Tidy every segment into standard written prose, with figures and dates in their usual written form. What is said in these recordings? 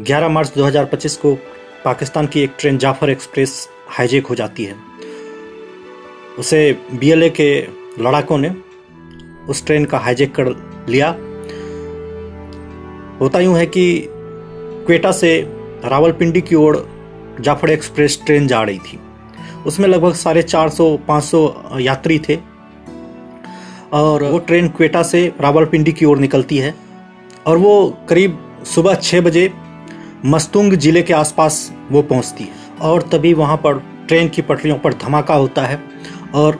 11 मार्च 2025 को पाकिस्तान की एक ट्रेन जाफर एक्सप्रेस हाईजैक हो जाती है। उसे बीएलए के लड़ाकों ने उस ट्रेन का हाईजैक कर लिया। होता यूँ है कि क्वेटा से रावलपिंडी की ओर जाफर एक्सप्रेस ट्रेन जा रही थी। उसमें लगभग 450-500 यात्री थे और वो ट्रेन क्वेटा से रावलपिंडी की ओर निकलती है और वो करीब सुबह 6 बजे मस्तुंग ज़िले के आसपास वो पहुंचती है और तभी वहां पर ट्रेन की पटरियों पर धमाका होता है और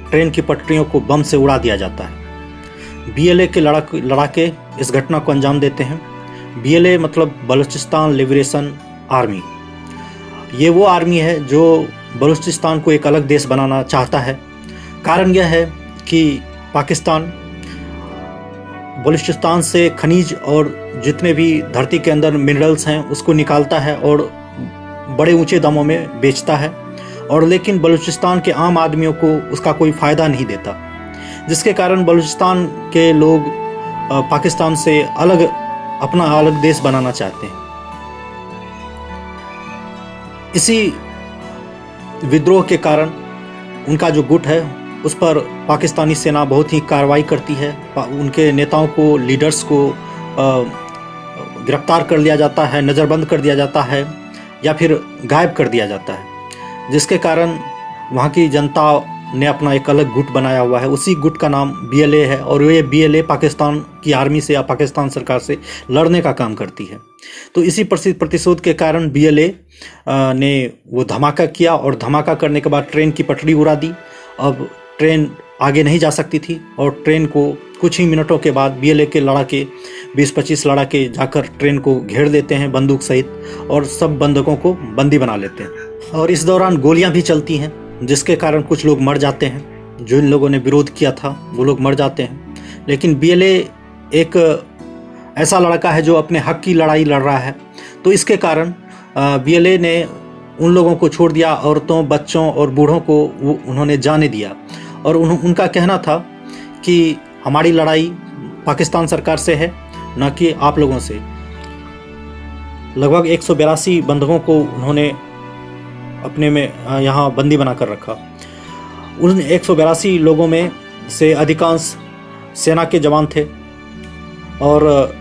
ट्रेन की पटरियों को बम से उड़ा दिया जाता है। बीएलए के लड़ाके इस घटना को अंजाम देते हैं। बीएलए मतलब बलूचिस्तान लिबरेशन आर्मी। ये वो आर्मी है जो बलूचिस्तान को एक अलग देश बनाना चाहता है। कारण यह है कि पाकिस्तान बलूचिस्तान से खनिज और जितने भी धरती के अंदर मिनरल्स हैं उसको निकालता है और बड़े ऊंचे दामों में बेचता है, और लेकिन बलूचिस्तान के आम आदमियों को उसका कोई फ़ायदा नहीं देता, जिसके कारण बलूचिस्तान के लोग पाकिस्तान से अपना अलग देश बनाना चाहते हैं। इसी विद्रोह के कारण उनका जो गुट है उस पर पाकिस्तानी सेना बहुत ही कार्रवाई करती है। उनके नेताओं को, लीडर्स को गिरफ्तार कर लिया जाता है, नज़रबंद कर दिया जाता है या फिर गायब कर दिया जाता है, जिसके कारण वहाँ की जनता ने अपना एक अलग गुट बनाया हुआ है। उसी गुट का नाम बीएलए है और ये बीएलए पाकिस्तान की आर्मी से या पाकिस्तान सरकार से लड़ने का काम करती है। तो इसी प्रतिशोध के कारण बीएलए ने वो धमाका किया और धमाका करने के बाद ट्रेन की पटरी उड़ा दी। अब ट्रेन आगे नहीं जा सकती थी और ट्रेन को कुछ ही मिनटों के बाद बीएलए के लड़ाके 20-25 लड़ाके जाकर ट्रेन को घेर देते हैं बंदूक सहित और सब बंधकों को बंदी बना लेते हैं। और इस दौरान गोलियां भी चलती हैं, जिसके कारण कुछ लोग मर जाते हैं। जो इन लोगों ने विरोध किया था वो लोग मर जाते हैं। लेकिन बीएलए एक ऐसा लड़का है जो अपने हक की लड़ाई लड़ रहा है, तो इसके कारण बीएलए ने उन लोगों को छोड़ दिया। औरतों, बच्चों और बूढ़ों को उन्होंने जाने दिया और उनका कहना था कि हमारी लड़ाई पाकिस्तान सरकार से है, न कि आप लोगों से। लगभग 182 बंधकों को उन्होंने अपने में यहाँ बंदी बना कर रखा। उन 182 लोगों में से अधिकांश सेना के जवान थे और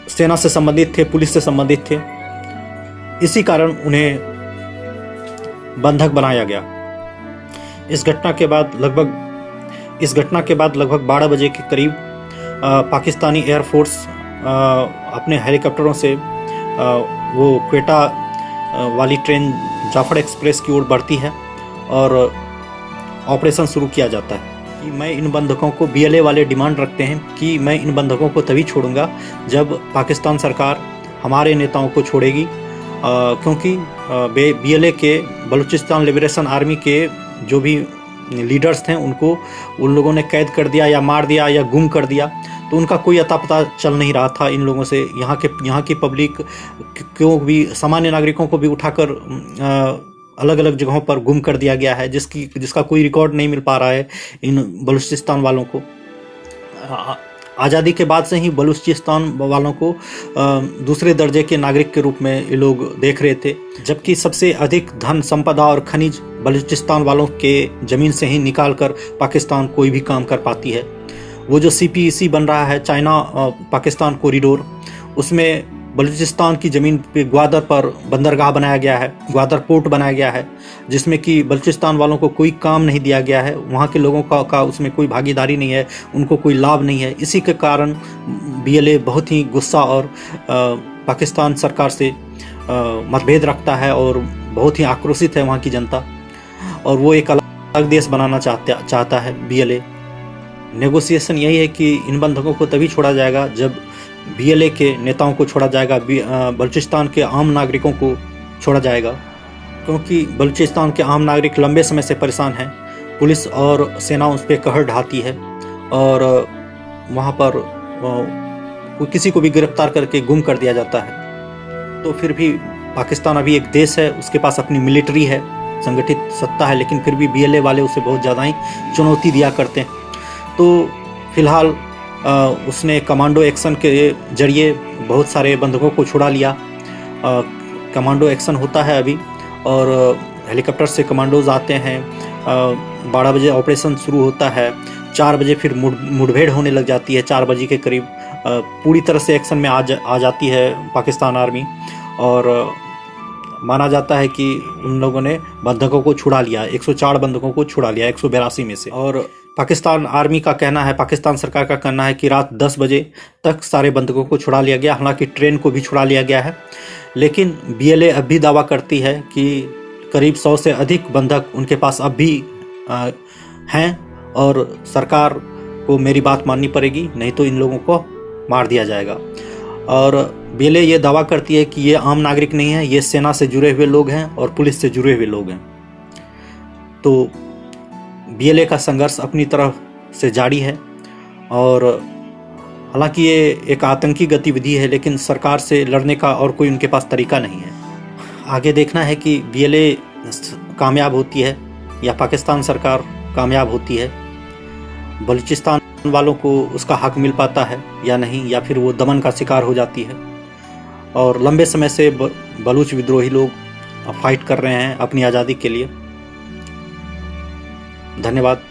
सेना से संबंधित थे, पुलिस से संबंधित थे। इसी कारण उन्हें बंधक बनाया गया। इस घटना के बाद लगभग 12 बजे के करीब पाकिस्तानी एयरफोर्स अपने हेलीकॉप्टरों से वो क्वेटा वाली ट्रेन जाफर एक्सप्रेस की ओर बढ़ती है और ऑपरेशन शुरू किया जाता है। कि मैं इन बंधकों को, बीएलए वाले डिमांड रखते हैं कि मैं इन बंधकों को तभी छोड़ूंगा जब पाकिस्तान सरकार हमारे नेताओं को छोड़ेगी, क्योंकि बीएलए के बलूचिस्तान लिबरेशन आर्मी के जो भी लीडर्स थे उन लोगों ने कैद कर दिया या मार दिया या गुम कर दिया। तो उनका कोई अता पता चल नहीं रहा था इन लोगों से। यहाँ की पब्लिक को भी, सामान्य नागरिकों को भी उठाकर अलग अलग जगहों पर गुम कर दिया गया है, जिसका कोई रिकॉर्ड नहीं मिल पा रहा है इन बलूचिस्तान वालों को। आज़ादी के बाद से ही बलूचिस्तान वालों को दूसरे दर्जे के नागरिक के रूप में ये लोग देख रहे थे, जबकि सबसे अधिक धन संपदा और खनिज बलूचिस्तान वालों के ज़मीन से ही निकाल कर पाकिस्तान कोई भी काम कर पाती है। वो जो CPEC बन रहा है, चाइना पाकिस्तान कॉरिडोर, उसमें बलूचिस्तान की ज़मीन पे ग्वादर पर बंदरगाह बनाया गया है, ग्वादर पोर्ट बनाया गया है, जिसमें कि बलूचिस्तान वालों को कोई काम नहीं दिया गया है। वहाँ के लोगों का उसमें कोई भागीदारी नहीं है, उनको कोई लाभ नहीं है। इसी के कारण बीएलए बहुत ही गुस्सा और पाकिस्तान सरकार से मतभेद रखता है और बहुत ही आक्रोशित है वहाँ की जनता, और वो एक अलग देश बनाना चाहता है बीएलए। नेगोशिएशन यही है कि इन बंधकों को तभी छोड़ा जाएगा जब बीएलए के नेताओं को छोड़ा जाएगा, बलूचिस्तान के आम नागरिकों को छोड़ा जाएगा, क्योंकि बलूचिस्तान के आम नागरिक लंबे समय से परेशान हैं। पुलिस और सेना उस पर कहर ढाती है और वहाँ पर किसी को भी गिरफ्तार करके गुम कर दिया जाता है। तो फिर भी पाकिस्तान अभी एक देश है, उसके पास अपनी मिलिट्री है, संगठित सत्ता है, लेकिन फिर भी बीएलए वाले उसे बहुत ज़्यादा ही चुनौती दिया करते हैं। तो फिलहाल उसने कमांडो एक्शन के जरिए बहुत सारे बंधकों को छुड़ा लिया। कमांडो एक्शन होता है अभी, और हेलीकॉप्टर से कमांडोज आते हैं। 12 बजे ऑपरेशन शुरू होता है, 4 बजे फिर मुठभेड़ होने लग जाती है। 4 बजे के करीब पूरी तरह से एक्शन में आ जाती है पाकिस्तान आर्मी, और माना जाता है कि उन लोगों ने बंधकों को छुड़ा लिया। 104 बंधकों को छुड़ा लिया 182 में से। और पाकिस्तान आर्मी का कहना है, पाकिस्तान सरकार का कहना है कि रात 10 बजे तक सारे बंधकों को छुड़ा लिया गया। हालांकि ट्रेन को भी छुड़ा लिया गया है, लेकिन बीएलए अब भी दावा करती है कि करीब 100 से अधिक बंधक उनके पास अब भी हैं, और सरकार को मेरी बात माननी पड़ेगी, नहीं तो इन लोगों को मार दिया जाएगा। और बीएलए ये दावा करती है कि ये आम नागरिक नहीं है, ये सेना से जुड़े हुए लोग हैं और पुलिस से जुड़े हुए लोग हैं। तो बीएलए का संघर्ष अपनी तरफ से जारी है, और हालांकि ये एक आतंकी गतिविधि है, लेकिन सरकार से लड़ने का और कोई उनके पास तरीका नहीं है। आगे देखना है कि बीएलए कामयाब होती है या पाकिस्तान सरकार कामयाब होती है, बलूचिस्तान वालों को उसका हक मिल पाता है या नहीं, या फिर वो दमन का शिकार हो जाती है। और लंबे समय से बलूच विद्रोही लोग फाइट कर रहे हैं अपनी आज़ादी के लिए। धन्यवाद।